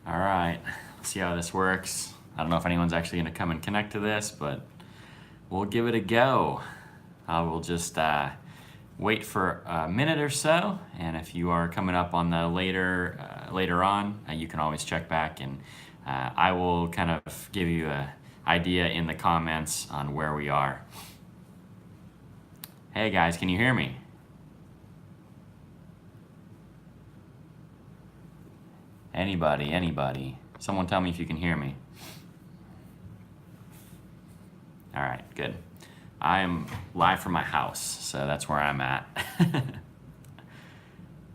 All right, let's see how this works. I don't know if anyone's actually going to come and connect to this, but we'll give it a go. I will just wait for a minute or so, and if you are coming up on the later on, you can always check back, and I will kind of give you an idea in the comments on where we are. Hey guys, can you hear me? Anybody. Someone tell me if you can hear me. All right, good. I am live from my house, so that's where I'm at.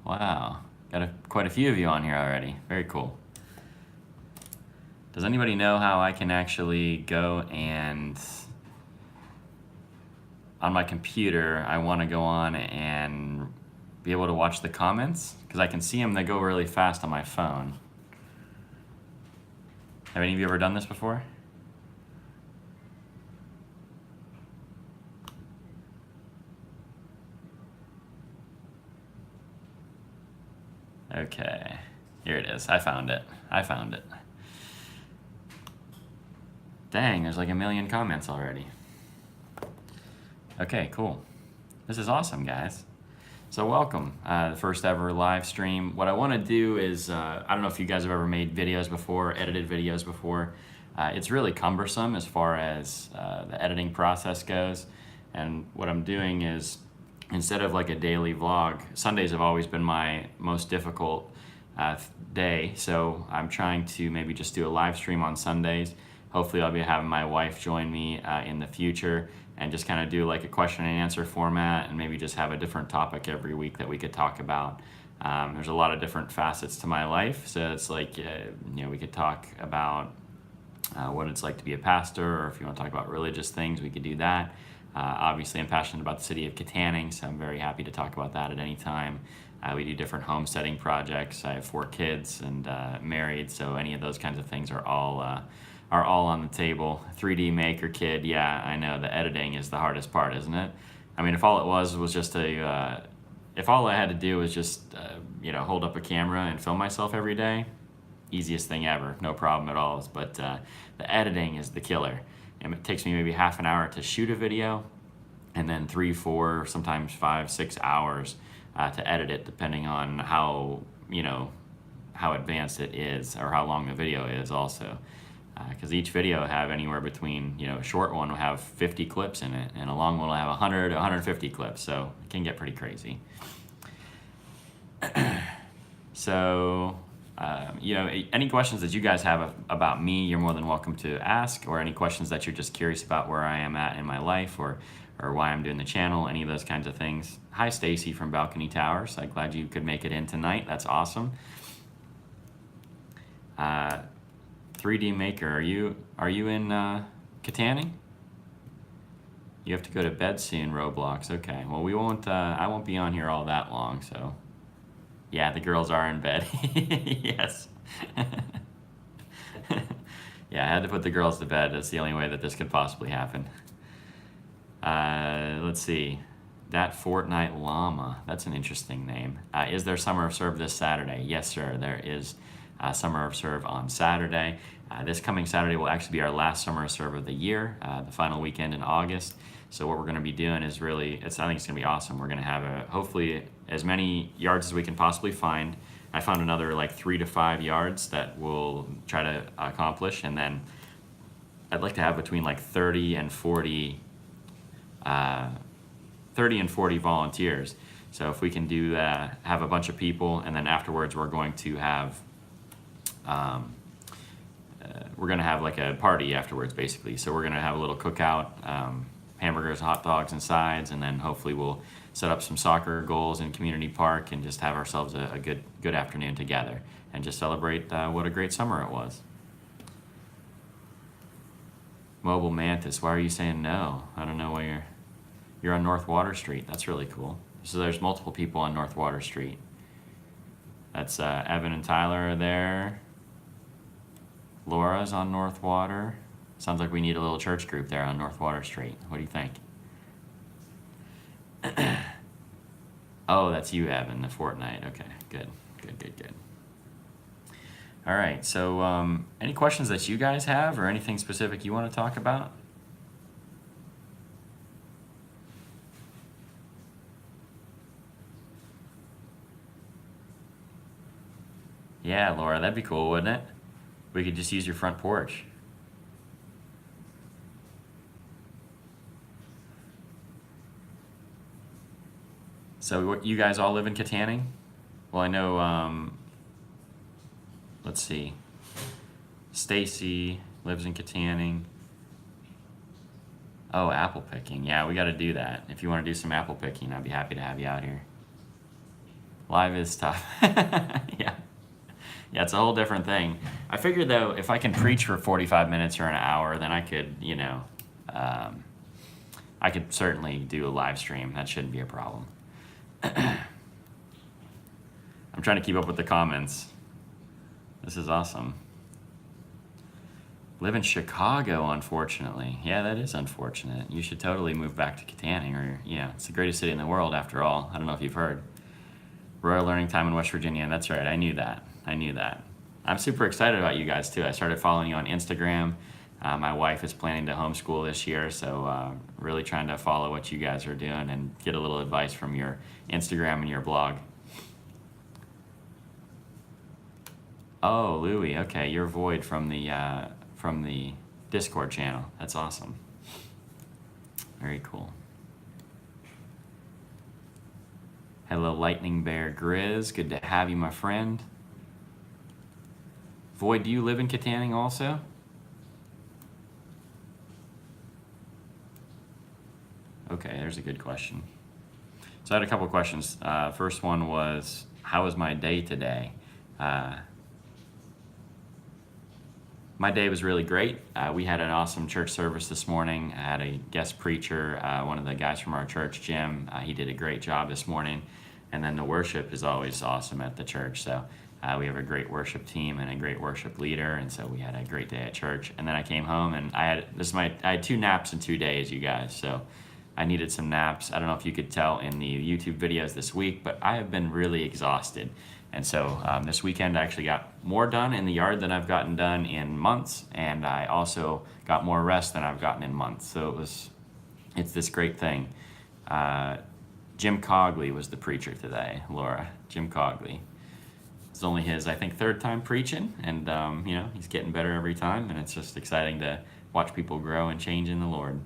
Wow, got quite a few of you on here already. Very cool. Does anybody know how I can actually go and, on my computer, I want to go on and be able to watch the comments? Because I can see them, they go really fast on my phone. Have any of you ever done this before? Okay, here it is. I found it. Dang, there's like a million comments already. Okay, cool. This is awesome, guys. So welcome, the first ever live stream. What I want to do is, I don't know if you guys have ever made videos before, edited videos before. It's really cumbersome as far as the editing process goes. And what I'm doing is, instead of like a daily vlog, Sundays have always been my most difficult day. So I'm trying to maybe just do a live stream on Sundays. Hopefully I'll be having my wife join me in the future and just kind of do like a question and answer format, and maybe just have a different topic every week that we could talk about. There's a lot of different facets to my life. So it's like, we could talk about what it's like to be a pastor, or if you want to talk about religious things, we could do that. Obviously, I'm passionate about the city of Kittanning, so I'm very happy to talk about that at any time. We do different homesteading projects. I have 4 kids and married, so any of those kinds of things are all on the table. 3D Maker Kid, yeah, I know the editing is the hardest part, isn't it? I mean, if all it was just if all I had to do was just hold up a camera and film myself every day, easiest thing ever, no problem at all. But the editing is the killer. And it takes me maybe half an hour to shoot a video, and then 3, 4, sometimes 5, 6 hours to edit it, depending on how advanced it is, or how long the video is also. Because each video will have anywhere between, a short one will have 50 clips in it, and a long one will have 100 to 150 clips, so it can get pretty crazy. So, any questions that you guys have about me, you're more than welcome to ask, or any questions that you're just curious about where I am at in my life, or why I'm doing the channel, any of those kinds of things. Hi, Stacy from Balcony Towers. I'm glad you could make it in tonight. That's awesome. 3D Maker, are you in Kittanning? You have to go to bed soon, Roblox. Okay, well, we won't. I won't be on here all that long, so. Yeah, the girls are in bed. Yes. Yeah, I had to put the girls to bed. That's the only way that this could possibly happen. Let's see. That Fortnite Llama. That's an interesting name. Is there Summer of Serve this Saturday? Yes, sir. There is Summer of Serve on Saturday. This coming Saturday will actually be our last Summer of Serve of the year, the final weekend in August. So what we're going to be doing is really, I think it's going to be awesome. We're going to have hopefully as many yards as we can possibly find. I found another like 3 to 5 yards that we'll try to accomplish, and then I'd like to have between like 30 and 40 volunteers. So if we can do that, have a bunch of people, and then afterwards we're going to have like a party afterwards, basically. So we're going to have a little cookout, hamburgers, hot dogs, and sides, and then hopefully we'll set up some soccer goals in Community Park and just have ourselves a good afternoon together and just celebrate what a great summer it was. Mobile Mantis, why are you saying no? I don't know why you're on North Water Street. That's really cool. So there's multiple people on North Water Street. That's Evan and Tyler are there. Laura's on North Water. Sounds like we need a little church group there on North Water Street. What do you think? Oh, that's you, Evan, the Fortnite. Okay, good. All right, so any questions that you guys have or anything specific you want to talk about? Yeah, Laura, that'd be cool, wouldn't it? We could just use your front porch. So you guys all live in Kittanning? Well, I know, let's see, Stacy lives in Kittanning. Oh, apple picking. Yeah, we got to do that. If you want to do some apple picking, I'd be happy to have you out here. Live is tough. Yeah. Yeah, it's a whole different thing. I figured though, if I can preach for 45 minutes or an hour, then I could, um, I could certainly do a live stream. That shouldn't be a problem. I'm trying to keep up with the comments. This is awesome. Live in Chicago, unfortunately. Yeah, that is unfortunate. You should totally move back to Kittanning, or yeah, it's the greatest city in the world after all. I don't know if you've heard. Royal Learning Time in West Virginia. That's right. I knew that. I'm super excited about you guys too. I started following you on Instagram. My wife is planning to homeschool this year, so really trying to follow what you guys are doing and get a little advice from your Instagram and your blog. Oh, Louie. Okay, you're Void from the Discord channel. That's awesome. Very cool. Hello, Lightning Bear Grizz. Good to have you, my friend. Void, do you live in Kittanning also? Okay, there's a good question. So I had a couple questions. First one was, how was my day today? My day was really great. We had an awesome church service this morning. I had a guest preacher, one of the guys from our church, Jim. He did a great job this morning. And then the worship is always awesome at the church. So we have a great worship team and a great worship leader. And so we had a great day at church. And then I came home and I had 2 naps in 2 days, you guys. So I needed some naps. I don't know if you could tell in the YouTube videos this week, but I have been really exhausted. And so this weekend I actually got more done in the yard than I've gotten done in months, and I also got more rest than I've gotten in months. So it's this great thing. Jim Cogley was the preacher today, Laura. Jim Cogley. It's only his, I think, 3rd time preaching, and he's getting better every time, and it's just exciting to watch people grow and change in the Lord.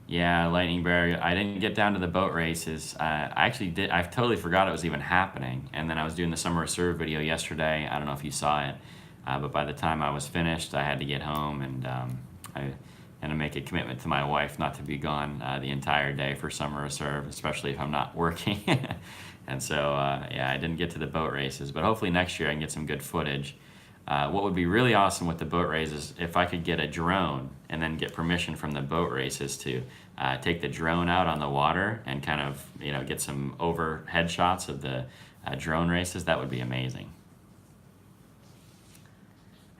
Yeah, Lightning Bear. I didn't get down to the boat races. I actually did. I totally forgot it was even happening. And then I was doing the Summer Serve video yesterday. I don't know if you saw it, but by the time I was finished, I had to get home, and I had to make a commitment to my wife not to be gone the entire day for Summer Serve, especially if I'm not working. And so, I didn't get to the boat races, but hopefully next year I can get some good footage. What would be really awesome with the boat races, if I could get a drone and then get permission from the boat races to take the drone out on the water and kind of, get some overhead shots of the drone races, that would be amazing.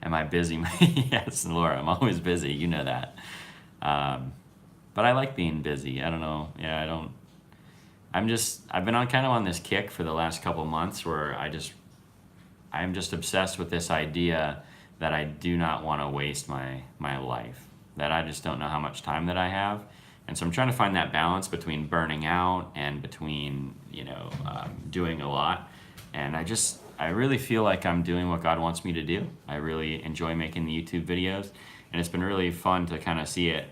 Am I busy? Yes, Laura, I'm always busy. You know that. But I like being busy. I don't know. Yeah, I've been on this kick for the last couple months where I'm just obsessed with this idea that I do not want to waste my life, that I just don't know how much time that I have. And so I'm trying to find that balance between burning out and between, doing a lot. And I really feel like I'm doing what God wants me to do. I really enjoy making the YouTube videos. And it's been really fun to kind of see it.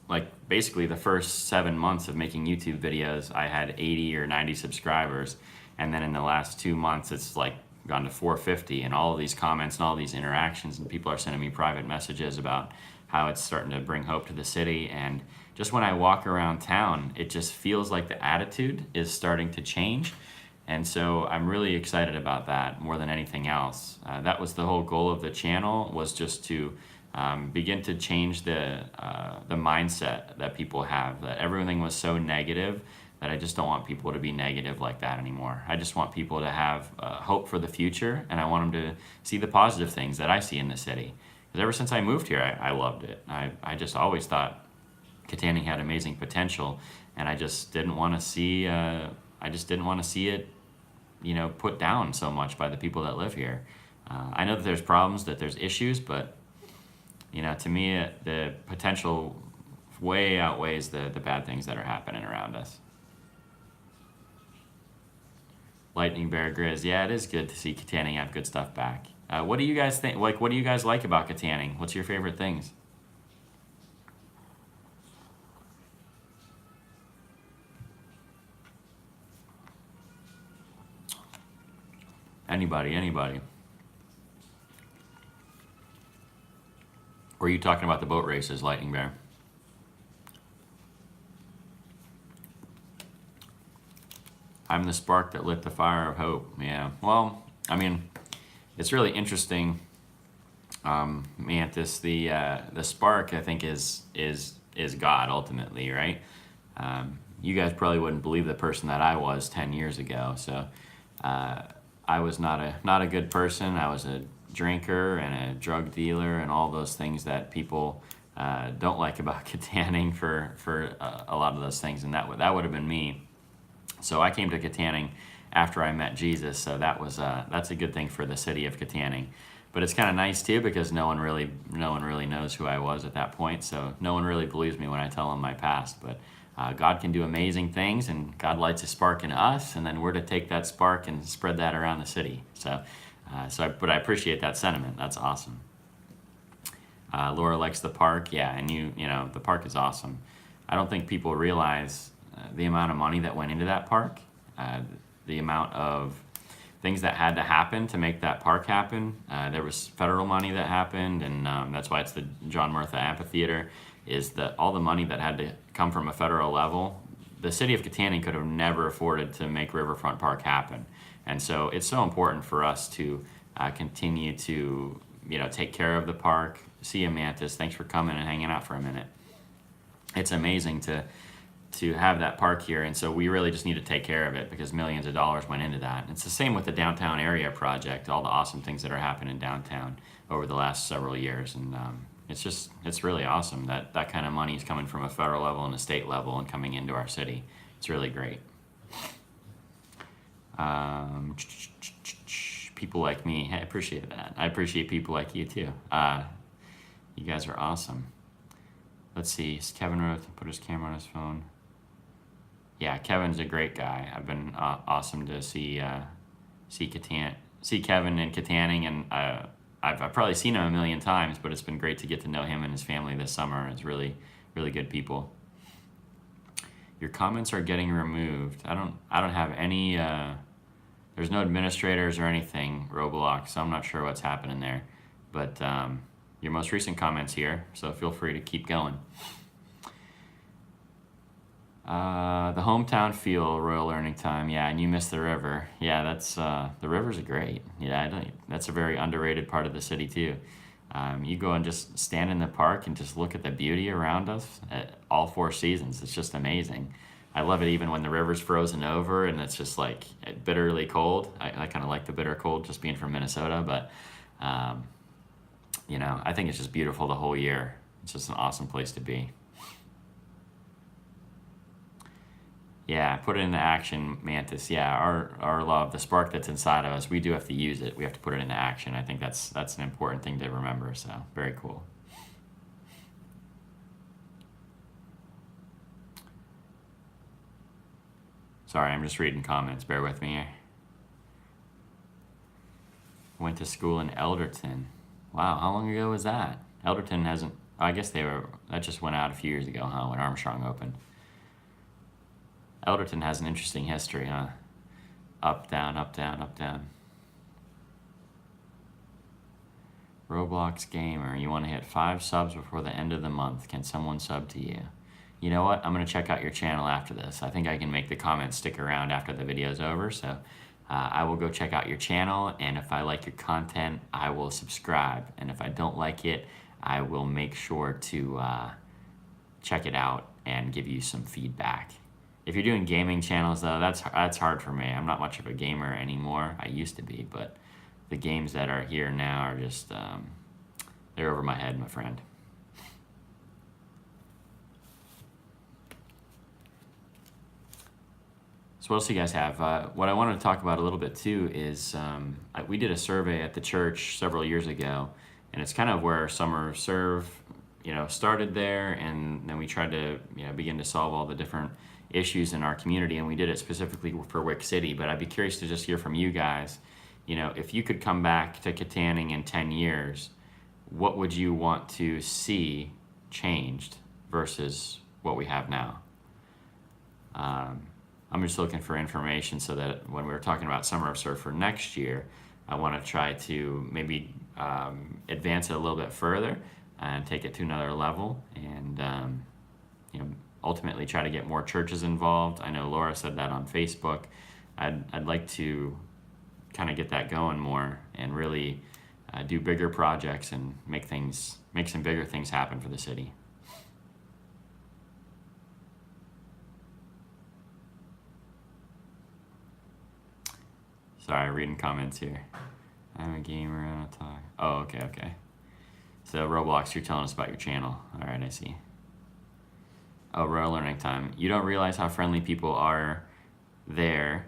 Like basically the first 7 months of making YouTube videos, I had 80 or 90 subscribers. And then in the last 2 months, it's like gone to 450, and all of these comments and all these interactions, and people are sending me private messages about how it's starting to bring hope to the city. And just when I walk around town, it just feels like the attitude is starting to change. And so I'm really excited about that more than anything else. That was the whole goal of the channel, was just to begin to change the mindset that people have, that everything was so negative, that I just don't want people to be negative like that anymore. I just want people to have hope for the future, and I want them to see the positive things that I see in the city. Because ever since I moved here, I loved it. I just always thought Kittanning had amazing potential, and I just didn't want to see it put down so much by the people that live here. I know that there's problems, that there's issues, but to me, the potential way outweighs the bad things that are happening around us. Lightning Bear Grizz, yeah, it is good to see Kittanning have good stuff back. What do you guys think? Like, what do you guys like about Kittanning? What's your favorite things? Anybody. Or are you talking about the boat races, Lightning Bear? I'm the spark that lit the fire of hope. Yeah. Well, I mean, it's really interesting, Mantis. The spark, I think, is God ultimately, right? You guys probably wouldn't believe the person that I was 10 years ago. So I was not a good person. I was a drinker and a drug dealer and all those things that people don't like about Kittanning for a lot of those things, and that would have been me. So I came to Kittanning after I met Jesus. So that's a good thing for the city of Kittanning. But it's kind of nice too, because no one really knows who I was at that point. So no one really believes me when I tell them my past. But God can do amazing things, and God lights a spark in us, and then we're to take that spark and spread that around the city. But I appreciate that sentiment. That's awesome. Laura likes the park. Yeah, and the park is awesome. I don't think people realize the amount of money that went into that park, the amount of things that had to happen to make that park happen. There was federal money that happened, and that's why it's the John Murtha Amphitheater, is that all the money that had to come from a federal level, the city of Kittanning could have never afforded to make Riverfront Park happen. And so it's so important for us to continue to take care of the park. See you, Mantis. Thanks for coming and hanging out for a minute. It's amazing to have that park here, and so we really just need to take care of it, because millions of dollars went into that. And it's the same with the downtown area project, all the awesome things that are happening downtown over the last several years, and it's really awesome that kind of money is coming from a federal level and a state level and coming into our city. It's really great. People like me, I appreciate that. I appreciate people like you too. You guys are awesome. Let's see, Kevin Roth put his camera on his phone. Yeah, Kevin's a great guy. I've been awesome to see Kevin in Kittanning, and I've probably seen him a million times, but it's been great to get to know him and his family this summer. It's really, really good people. Your comments are getting removed. I don't have any. There's no administrators or anything, Roblox, so I'm not sure what's happening there. But your most recent comments here, so feel free to keep going. The hometown feel, Royal Learning Time. Yeah, and you missed the river. Yeah, that's the rivers are great. Yeah, that's a very underrated part of the city too. You go and just stand in the park and just look at the beauty around us at all 4 seasons. It's just amazing. I love it even when the river's frozen over and it's just like bitterly cold. I kind of like the bitter cold, just being from Minnesota, but I think it's just beautiful the whole year. It's just an awesome place to be. Yeah, put it into action, Mantis. Yeah, our love, the spark that's inside of us, we do have to use it. We have to put it into action. I think that's an important thing to remember, so very cool. Sorry, I'm just reading comments. Bear with me. Went to school in Elderton. Wow, how long ago was that? Elderton hasn't, I guess that just went out a few years ago, huh, when Armstrong opened. Elderton has an interesting history, huh? Up, down, up, down, up, down. Roblox Gamer, you want to hit 5 subs before the end of the month. Can someone sub to you? You know what? I'm going to check out your channel after this. I think I can make the comments stick around after the video's over, so I will go check out your channel, and if I like your content, I will subscribe. And if I don't like it, I will make sure to check it out and give you some feedback. If you're doing gaming channels, though, that's hard for me. I'm not much of a gamer anymore. I used to be, but the games that are here now are just, they're over my head, my friend. So what else do you guys have? What I wanted to talk about a little bit too is we did a survey at the church several years ago, and it's kind of where Summer Serve, started there, and then we tried to, begin to solve all the different issues in our community, and we did it specifically for Wick City. But I'd be curious to just hear from you guys. If you could come back to Kittanning in 10 years, what would you want to see changed versus what we have now? I'm just looking for information so that when we're talking about Summer of Surf for next year, I want to try to maybe advance it a little bit further and take it to another level, and ultimately try to get more churches involved. I know Laura said that on Facebook. I'd like to kind of get that going more and really do bigger projects and make some bigger things happen for the city. Sorry, reading comments here. I'm a gamer, I don't talk. Oh, okay. So Roblox, you're telling us about your channel. All right, I see. Oh, Royal Learning Time. You don't realize how friendly people are there.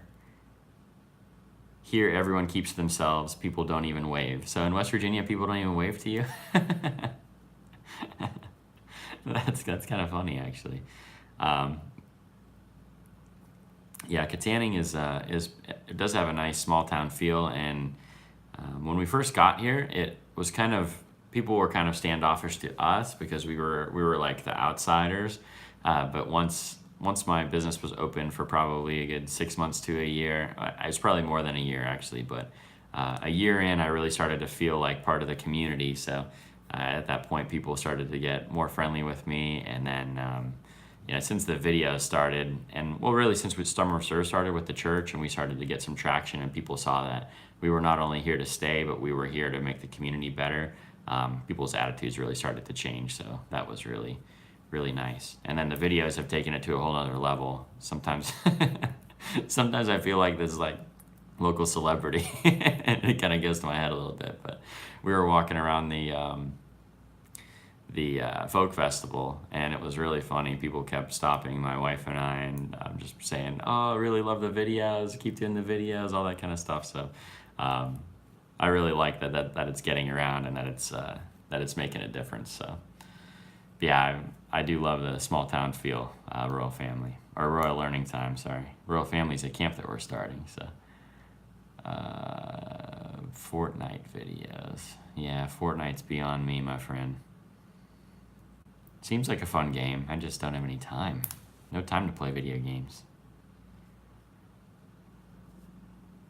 Here, everyone keeps to themselves. People don't even wave. So in West Virginia, people don't even wave to you? That's kind of funny, actually. Yeah, Kittanning it does have a nice small town feel, and when we first got here, it was people were kind of standoffish to us because we were like the outsiders. But once my business was open for probably a good 6 months to a year, it's probably more than a year actually, but a year in, I really started to feel like part of the community. So at that point, people started to get more friendly with me, and then since the videos started, and well, really since Summer Serve started with the church, and we started to get some traction, and people saw that we were not only here to stay, but we were here to make the community better. People's attitudes really started to change, so that was really, really nice. And then the videos have taken it to a whole other level. Sometimes I feel like this is like local celebrity, and it kind of goes to my head a little bit. But we were walking around the folk festival, and it was really funny. People kept stopping my wife and I, and just saying, "Oh, I really love the videos. Keep doing the videos," all that kind of stuff. So I really like that it's getting around, and that it's making a difference. So yeah, I do love the small town feel. Royal Family, or Royal Learning Time. Sorry, Royal Family's a camp that we're starting. So Fortnite videos. Yeah, Fortnite's beyond me, my friend. Seems like a fun game. I just don't have any time. No time to play video games.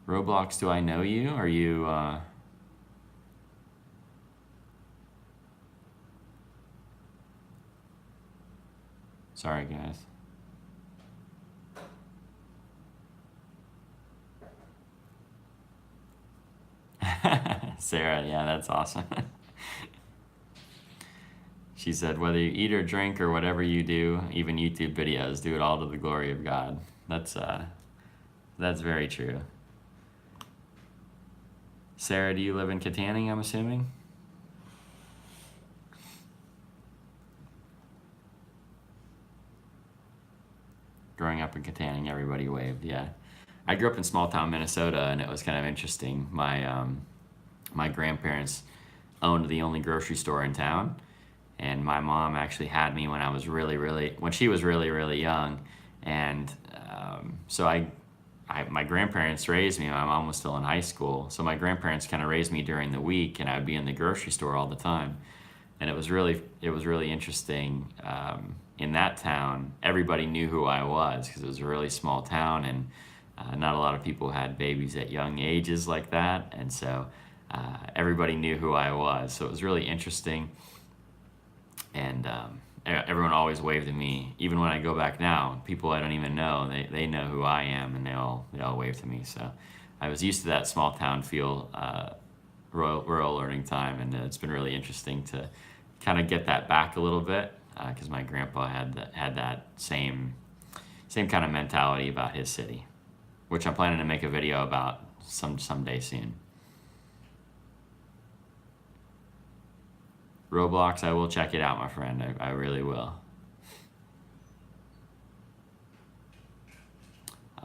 Roblox, do I know you? Are you, Sorry, guys. Sarah, yeah, that's awesome. She said, whether you eat or drink or whatever you do, even YouTube videos, do it all to the glory of God. That's very true. Sarah, do you live in Kittanning, I'm assuming? Growing up in Kittanning, everybody waved, yeah. I grew up in small town Minnesota, and it was kind of interesting. My grandparents owned the only grocery store in town, and my mom actually had me when she was really, really young, and so my grandparents raised me. My mom was still in high school, so my grandparents kind of raised me during the week, and I'd be in the grocery store all the time, and it was really interesting. In that town, everybody knew who I was because it was a really small town, and not a lot of people had babies at young ages like that, and so everybody knew who I was. So it was really interesting, and everyone always waved at me. Even when I go back now, people I don't even know, they know who I am, and they all wave to me. So I was used to that small town feel, Royal Learning Time, and it's been really interesting to kind of get that back a little bit, because my grandpa had that same kind of mentality about his city, which I'm planning to make a video about someday soon. Roblox, I will check it out, my friend. I really will.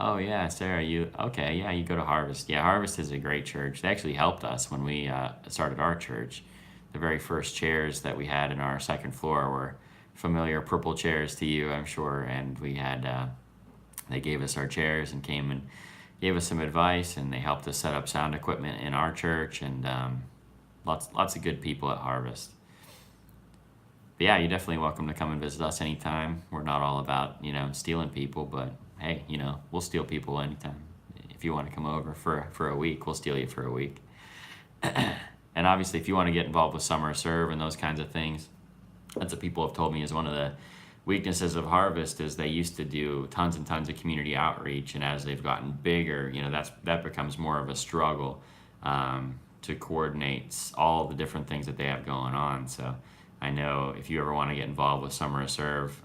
Oh yeah, Sarah, you okay? Yeah, you go to Harvest. Yeah, Harvest is a great church. They actually helped us when we started our church. The very first chairs that we had in our second floor were familiar purple chairs to you, I'm sure. And we had they gave us our chairs and came and gave us some advice, and they helped us set up sound equipment in our church, and lots of good people at Harvest. But yeah, you're definitely welcome to come and visit us anytime. We're not all about, stealing people, but hey, we'll steal people anytime. If you want to come over for a week, we'll steal you for a week. And obviously, if you want to get involved with Summer Serve and those kinds of things, that's what people have told me is one of the weaknesses of Harvest is they used to do tons and tons of community outreach, and as they've gotten bigger, that becomes more of a struggle to coordinate all the different things that they have going on. So I know if you ever want to get involved with Summer Serve,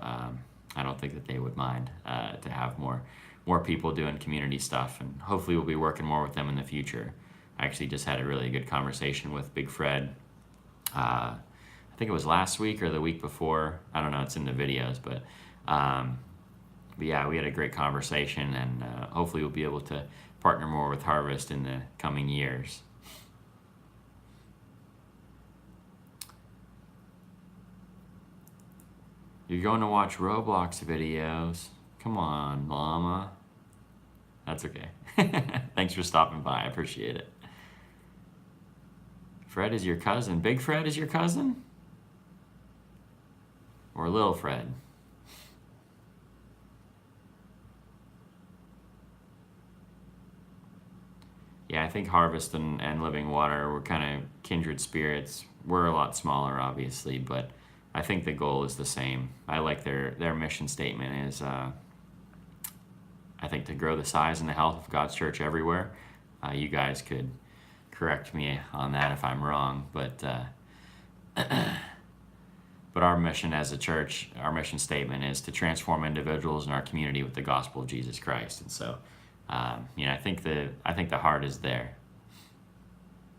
I don't think that they would mind to have more people doing community stuff, and hopefully we'll be working more with them in the future. I actually just had a really good conversation with Big Fred. I think it was last week or the week before. I don't know. It's in the videos, but yeah, we had a great conversation, and hopefully we'll be able to partner more with Harvest in the coming years. You're going to watch Roblox videos. Come on, Llama. That's okay. Thanks for stopping by. I appreciate it. Fred is your cousin. Big Fred is your cousin? Or Little Fred? Yeah, I think Harvest and Living Water were kind of kindred spirits. We're a lot smaller, obviously, but I think the goal is the same. I like their mission statement is, I think, to grow the size and the health of God's church everywhere. You guys could correct me on that if I'm wrong, but our mission as a church, our mission statement is to transform individuals in our community with the gospel of Jesus Christ. And so, I think the heart is there.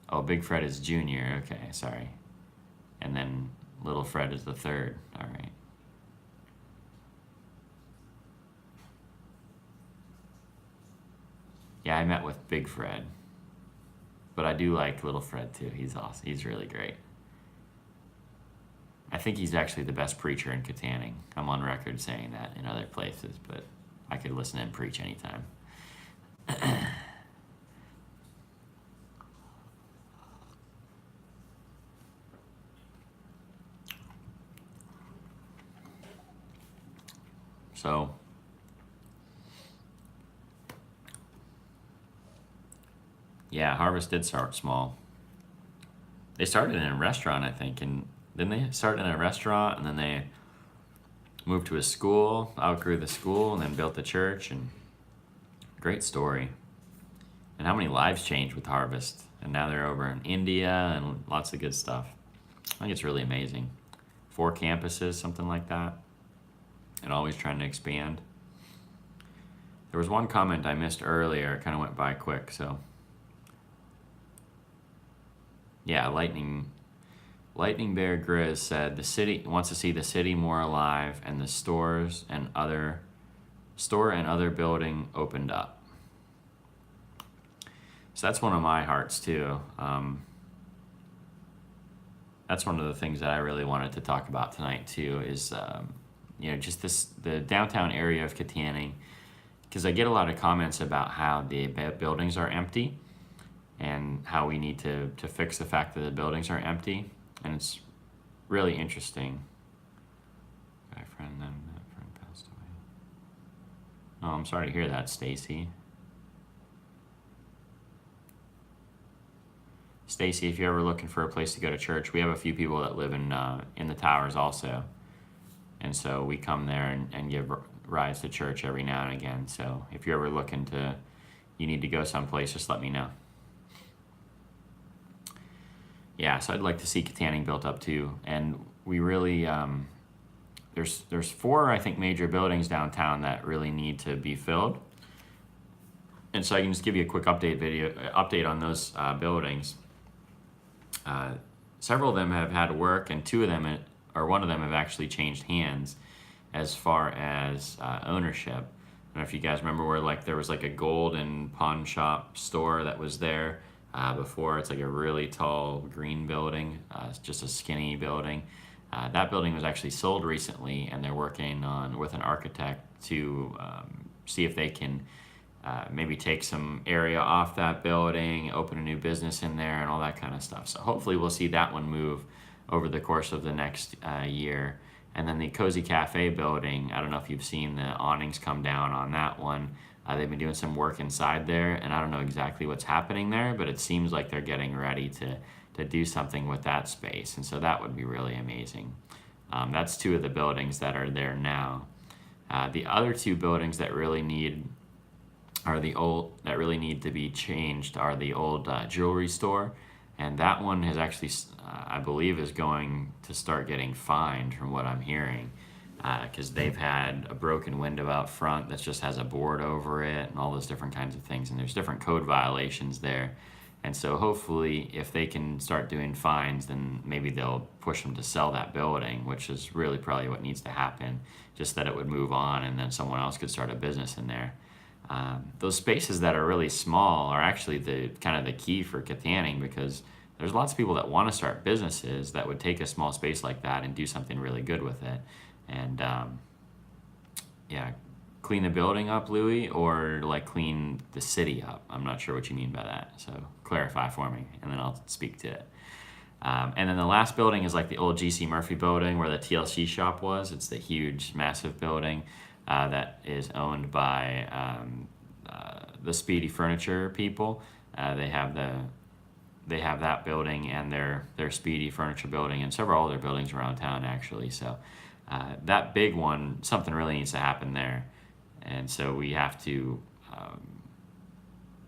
Oh, Big Fred is junior. Okay, sorry. And then Little Fred is the third. All right. Yeah, I met with Big Fred. But I do like Little Fred too. He's awesome. He's really great. I think he's actually the best preacher in Kittanning. I'm on record saying that in other places, but I could listen and preach anytime. So, yeah, Harvest did start small. They started in a restaurant, I think, and then they started in a restaurant, and then they moved to a school, outgrew the school, and then built the church. And great story. And how many lives changed with Harvest? And now they're over in India and lots of good stuff. I think it's really amazing. 4 campuses, something like that, and always trying to expand. There was one comment I missed earlier. It kind of went by quick, so. Yeah, Lightning Bear Grizz said the city wants to see the city more alive and the store and other building opened up. So that's one of my hearts too. That's one of the things that I really wanted to talk about tonight too is just the downtown area of Kittanning, because I get a lot of comments about how the buildings are empty and how we need to fix the fact that the buildings are empty. And it's really interesting. My friend, then that friend passed away. Oh, I'm sorry to hear that, Stacy. Stacy, if you're ever looking for a place to go to church, we have a few people that live in the towers also. And so we come there and give rides to church every now and again. So if you're ever you need to go someplace, just let me know. Yeah, so I'd like to see Kittanning built up too. And we really, there's 4, I think, major buildings downtown that really need to be filled. And so I can just give you a quick update on those buildings. Several of them have had work, and one of them have actually changed hands as far as ownership. know if you guys remember where like there was like a gold and pawn shop store that was there before. It's like a really tall green building. It's just a skinny building. That building was actually sold recently, and they're working on with an architect to see if they can maybe take some area off that building, open a new business in there, and all that kind of stuff. So hopefully we'll see that one move over the course of the next year. And then the Cozy Cafe building, I don't know if you've seen the awnings come down on that one. They've been doing some work inside there, and I don't know exactly what's happening there, but it seems like they're getting ready to do something with that space, and so that would be really amazing. That's two of the buildings that are there now. The other two buildings that really need to be changed are the old jewelry store, and that one has actually, I believe, is going to start getting fined from what I'm hearing, because they've had a broken window out front that just has a board over it and all those different kinds of things, and there's different code violations there. And so hopefully if they can start doing fines, then maybe they'll push them to sell that building, which is really probably what needs to happen, just that it would move on and then someone else could start a business in there. Those spaces that are really small are actually the kind of the key for Kittanning, because there's lots of people that want to start businesses that would take a small space like that and do something really good with it. And yeah, clean the building up, Louis, or like clean the city up? I'm not sure what you mean by that, so clarify for me, and then I'll speak to it. And then the last building is like the old G.C. Murphy building where the TLC shop was. It's the huge, massive building that is owned by the Speedy Furniture people. They have that building and their Speedy Furniture building and several other buildings around town, actually. So that big one, something really needs to happen there. And so we have to,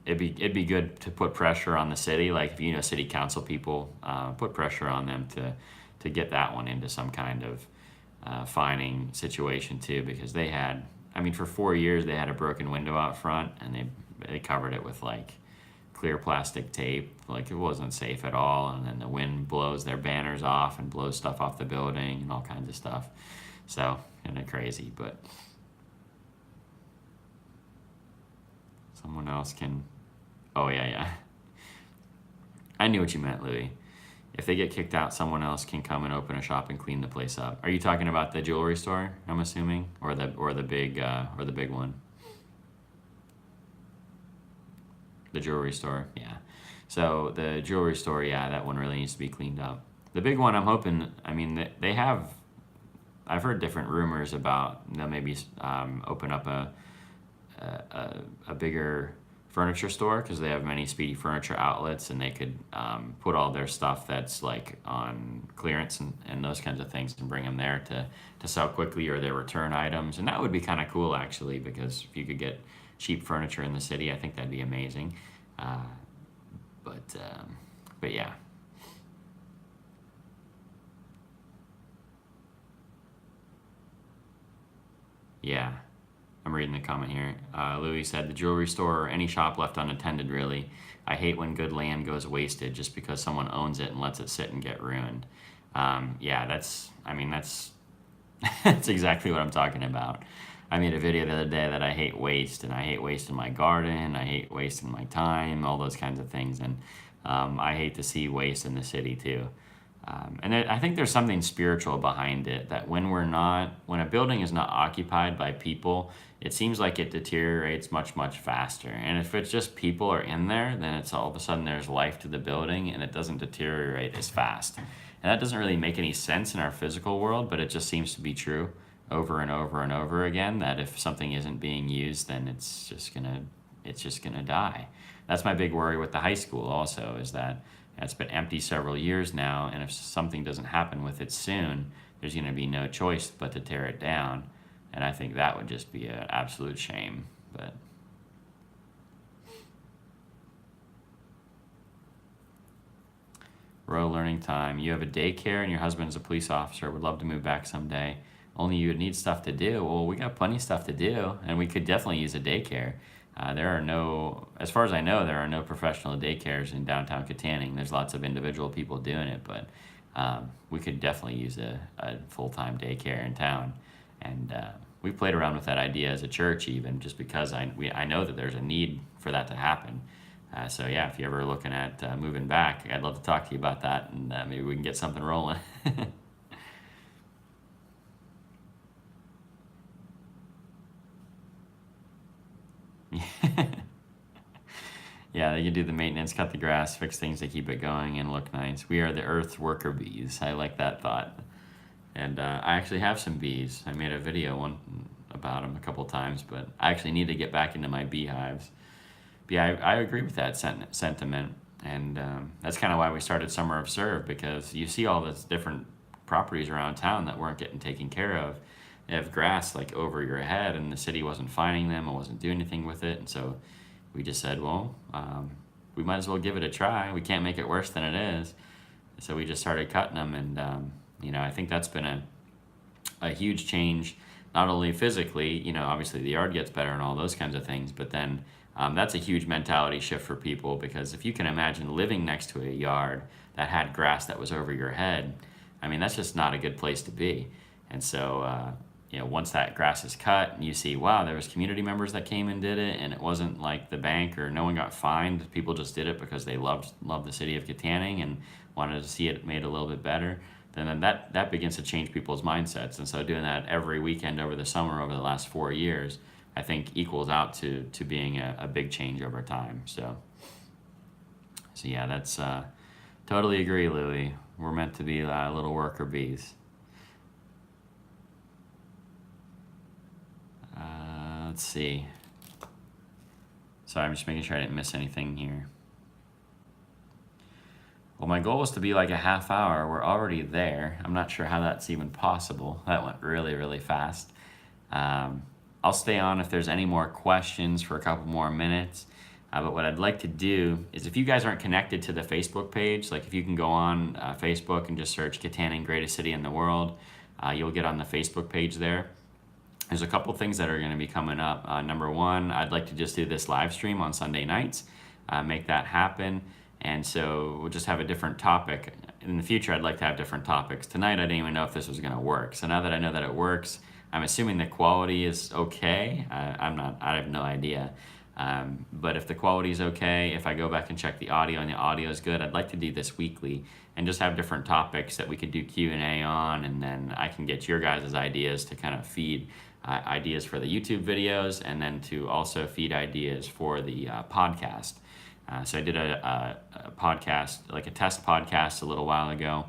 it'd be good to put pressure on the city, like if you know city council people, put pressure on them to get that one into some kind of fining situation too, because they had, I mean, for 4 years they had a broken window out front, and they covered it with like clear plastic tape, like it wasn't safe at all, and then the wind blows their banners off and blows stuff off the building and all kinds of stuff. So kind of crazy, but someone else can, oh yeah. I knew what you meant, Louis. If they get kicked out, someone else can come and open a shop and clean the place up. Are you talking about the jewelry store, I'm assuming, or the big one? The jewelry store, yeah. So the jewelry store, yeah, that one really needs to be cleaned up. The big one, I'm hoping, I mean, they have, I've heard different rumors about they'll maybe open up a bigger furniture store, because they have many Speedy Furniture outlets, and they could put all their stuff that's like on clearance and those kinds of things and bring them there to sell quickly, or their return items. And that would be kind of cool, actually, because if you could get cheap furniture in the city, I think that'd be amazing. But yeah. Yeah, I'm reading the comment here. Louis said, the jewelry store or any shop left unattended, really. I hate when good land goes wasted just because someone owns it and lets it sit and get ruined. Yeah, that's that's exactly what I'm talking about. I made a video the other day that I hate waste, and I hate wasting my garden, I hate wasting my time, all those kinds of things, and I hate to see waste in the city too. And I think there's something spiritual behind it, that when a building is not occupied by people, it seems like it deteriorates much, much faster. And if it's just people are in there, then it's all of a sudden there's life to the building, and it doesn't deteriorate as fast. And that doesn't really make any sense in our physical world, but it just seems to be true over and over and over again, that if something isn't being used, then it's just gonna die. That's my big worry with the high school also, is that it's been empty several years now, and if something doesn't happen with it soon, there's gonna be no choice but to tear it down. And I think that would just be an absolute shame. But Royal Learning Time, you have a daycare and your husband's a police officer, would love to move back someday. Only you would need stuff to do. Well, we got plenty of stuff to do, and we could definitely use a daycare. As far as I know, there are no professional daycares in downtown Kittanning. There's lots of individual people doing it, but we could definitely use a full-time daycare in town. And we played around with that idea as a church, even just because I know that there's a need for that to happen. So yeah, if you're ever looking at moving back, I'd love to talk to you about that, and maybe we can get something rolling. Yeah, they can do the maintenance, cut the grass, fix things to keep it going and look nice. We are the Earth's worker bees. I like that thought. And I actually have some bees. I made a video one about them a couple times, but I actually need to get back into my beehives. But yeah, I agree with that sentiment. And that's kind of why we started Summer of Serve, because you see all these different properties around town that weren't getting taken care of. They have grass like over your head, and the city wasn't finding them and wasn't doing anything with it. And so we just said, well, we might as well give it a try. We can't make it worse than it is. So we just started cutting them, and I think that's been a huge change, not only physically, obviously the yard gets better and all those kinds of things, but then that's a huge mentality shift for people, because if you can imagine living next to a yard that had grass that was over your head, I mean, that's just not a good place to be. And so, once that grass is cut and you see, wow, there was community members that came and did it, and it wasn't like the bank or no one got fined. People just did it because they loved the city of Kittanning and wanted to see it made a little bit better. Then that begins to change people's mindsets. And so doing that every weekend over the summer over the last 4 years, I think equals out to being a big change over time. So yeah, that's totally agree, Louie. We're meant to be little worker bees. Let's see. Sorry, I'm just making sure I didn't miss anything here. Well, my goal was to be like a half hour. We're already there. I'm not sure how that's even possible. That went really, really fast. I'll stay on if there's any more questions for a couple more minutes. But what I'd like to do is, if you guys aren't connected to the Facebook page, like if you can go on Facebook and just search Kittanning, greatest city in the world, you'll get on the Facebook page there. There's a couple things that are going to be coming up. Number one, I'd like to just do this live stream on Sunday nights, make that happen. And so we'll just have a different topic. In the future, I'd like to have different topics. Tonight, I didn't even know if this was going to work. So now that I know that it works, I'm assuming the quality is okay. I have no idea. But if the quality is okay, if I go back and check the audio and the audio is good, I'd like to do this weekly and just have different topics that we could do Q&A on, and then I can get your guys' ideas to kind of feed ideas for the YouTube videos, and then to also feed ideas for the podcast. So I did a podcast, like a test podcast a little while ago,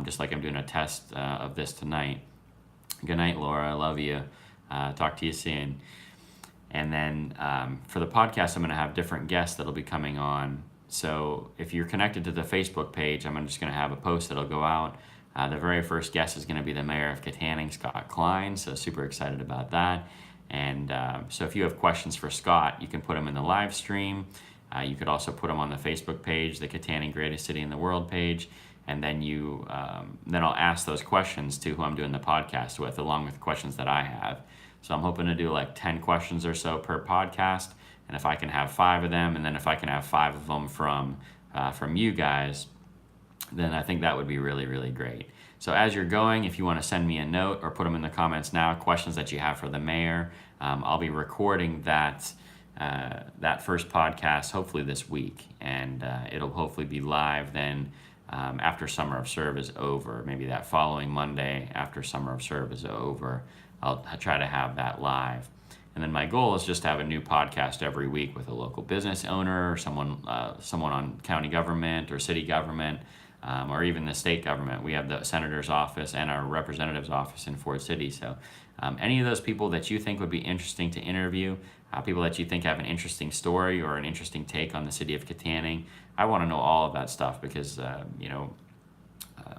just like I'm doing a test of this tonight. Good night, Laura. I love you. Talk to you soon. And then for the podcast, I'm going to have different guests that'll be coming on. So if you're connected to the Facebook page, I'm just going to have a post that'll go out. The very first guest is going to be the mayor of Kittanning, Scott Klein. So super excited about that. And so if you have questions for Scott, you can put them in the live stream. You could also put them on the Facebook page, the Kittanning Greatest City in the World page. And then then I'll ask those questions to who I'm doing the podcast with, along with questions that I have. So I'm hoping to do like 10 questions or so per podcast. And if I can have 5 of them, and then if I can have 5 of them from you guys, then I think that would be really, really great. So as you're going, if you want to send me a note or put them in the comments now, questions that you have for the mayor, I'll be recording that first podcast hopefully this week. And it'll hopefully be live then after Summer of Serve is over, maybe that following Monday after Summer of Serve is over. I'll try to have that live. And then my goal is just to have a new podcast every week with a local business owner or someone on county government or city government, or even the state government. We have the senator's office and our representative's office in Ford City. So any of those people that you think would be interesting to interview, people that you think have an interesting story or an interesting take on the city of Kittanning, I want to know all of that stuff, because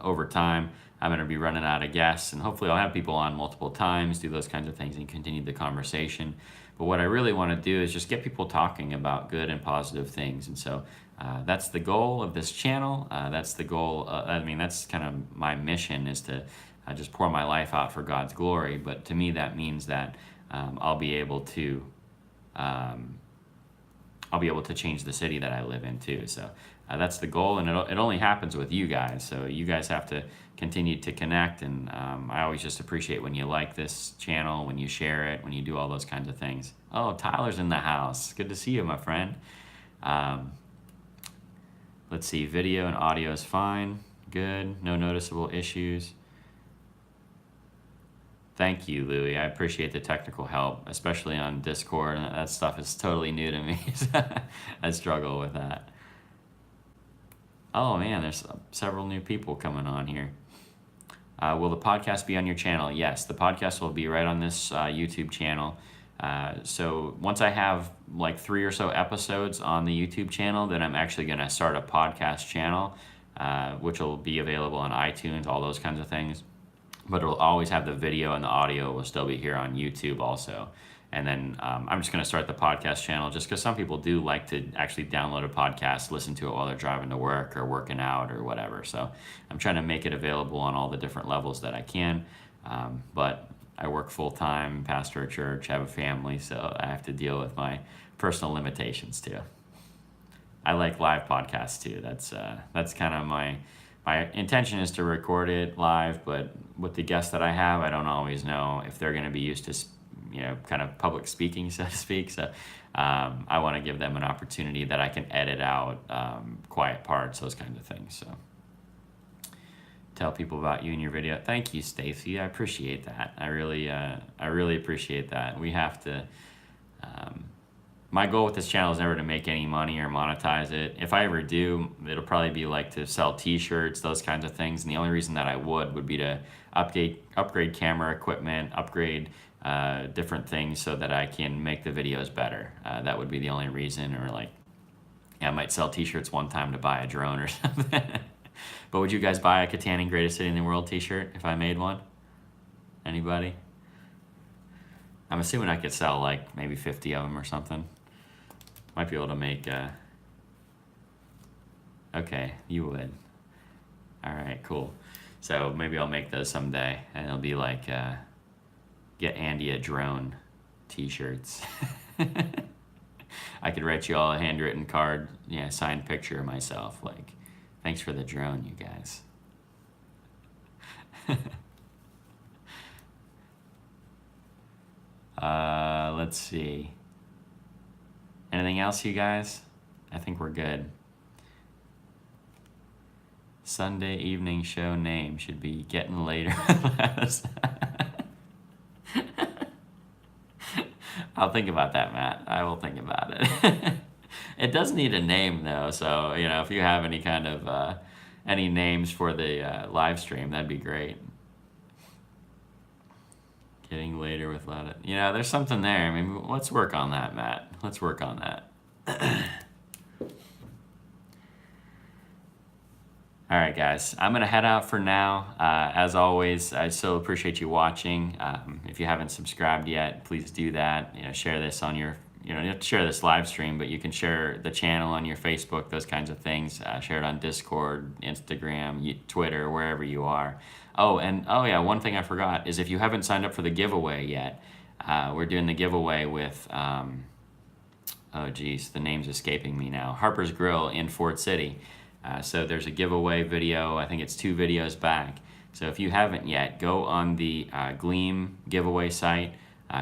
over time I'm going to be running out of guests, and hopefully I'll have people on multiple times, do those kinds of things, and continue the conversation. But what I really want to do is just get people talking about good and positive things. And so that's the goal of this channel. That's the goal. That's kind of my mission, is to just pour my life out for God's glory. But to me, that means that I'll be able to I'll be able to change the city that I live in too. So that's the goal, and it only happens with you guys. So you guys have to continue to connect, and I always just appreciate when you like this channel, when you share it, when you do all those kinds of things. Oh, Tyler's in the house. Good to see you, my friend. Let's see, video and audio is fine. Good, no noticeable issues. Thank you, Louie. I appreciate the technical help, especially on Discord. That stuff is totally new to me. I struggle with that. Oh man, there's several new people coming on here. Will the podcast be on your channel? Yes, the podcast will be right on this YouTube channel. So once I have like 3 or so episodes on the YouTube channel, then I'm actually going to start a podcast channel, which will be available on iTunes, all those kinds of things. But it'll always have the video, and the audio will still be here on YouTube also. And then I'm just going to start the podcast channel just because some people do like to actually download a podcast, listen to it while they're driving to work or working out or whatever. So I'm trying to make it available on all the different levels that I can. But I work full-time, pastor a church, have a family, so I have to deal with my personal limitations too. I like live podcasts too. That's kind of my intention is to record it live, but with the guests that I have, I don't always know if they're going to be used to, kind of public speaking, so to speak. So I want to give them an opportunity that I can edit out quiet parts, those kinds of things. So tell people about you and your video. Thank you, Stacy. I appreciate that. I really appreciate that. We have to. My goal with this channel is never to make any money or monetize it. If I ever do, it'll probably be like to sell t-shirts, those kinds of things. And the only reason that I would be to upgrade camera equipment, upgrade different things so that I can make the videos better. That would be the only reason. Or like, I might sell t-shirts one time to buy a drone or something. But would you guys buy a Kittanning Greatest City in the World t-shirt if I made one? Anybody? I'm assuming I could sell like maybe 50 of them or something. Might be able to make okay, you would. All right, cool. So maybe I'll make those someday, and it'll be like get Andy a drone t-shirts. I could write you all a handwritten card, signed picture of myself, like, thanks for the drone, you guys. Let's see. Anything else, you guys? I think we're good. Sunday evening show name should be Getting Later. I'll think about that, Matt. I will think about it. It does need a name, though, so, if you have any kind of, any names for the live stream, that'd be great. Getting later with a lot of... there's something there. I mean, let's work on that, Matt. Let's work on that. All right, guys. I'm going to head out for now. As always, I still appreciate you watching. If you haven't subscribed yet, please do that. Share this on your... you don't have to share this live stream, but you can share the channel on your Facebook, those kinds of things. Share it on Discord, Instagram, Twitter, wherever you are. Oh yeah, one thing I forgot is if you haven't signed up for the giveaway yet, we're doing the giveaway with, oh geez, the name's escaping me now, Harper's Grill in Fort City. So there's a giveaway video, I think it's 2 videos back. So if you haven't yet, go on the Gleam giveaway site,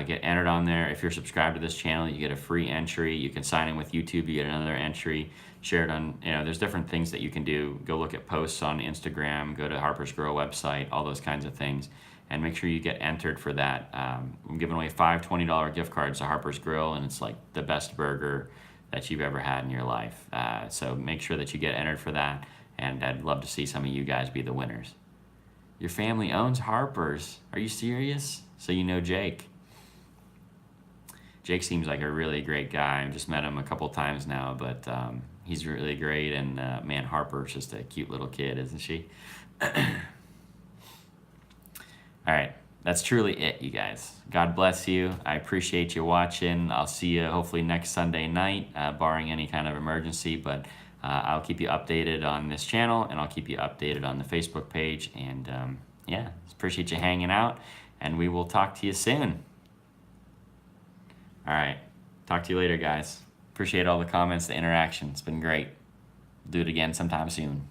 get entered on there. If you're subscribed to this channel, you get a free entry. You can sign in with YouTube, you get another entry. Share it on, there's different things that you can do. Go look at posts on Instagram, go to Harper's Grill website, all those kinds of things. And make sure you get entered for that. I'm giving away 5 $20 gift cards to Harper's Grill, and it's like the best burger that you've ever had in your life. So make sure that you get entered for that, and I'd love to see some of you guys be the winners. Your family owns Harper's. Are you serious? So you know Jake. Jake seems like a really great guy. I've just met him a couple times now, but he's really great, and man, Harper's just a cute little kid, isn't she? All right, that's truly it, you guys. God bless you. I appreciate you watching. I'll see you hopefully next Sunday night, barring any kind of emergency, but I'll keep you updated on this channel, and I'll keep you updated on the Facebook page, and yeah, appreciate you hanging out, and we will talk to you soon. All right, talk to you later, guys. Appreciate all the comments, the interaction. It's been great. Do it again sometime soon.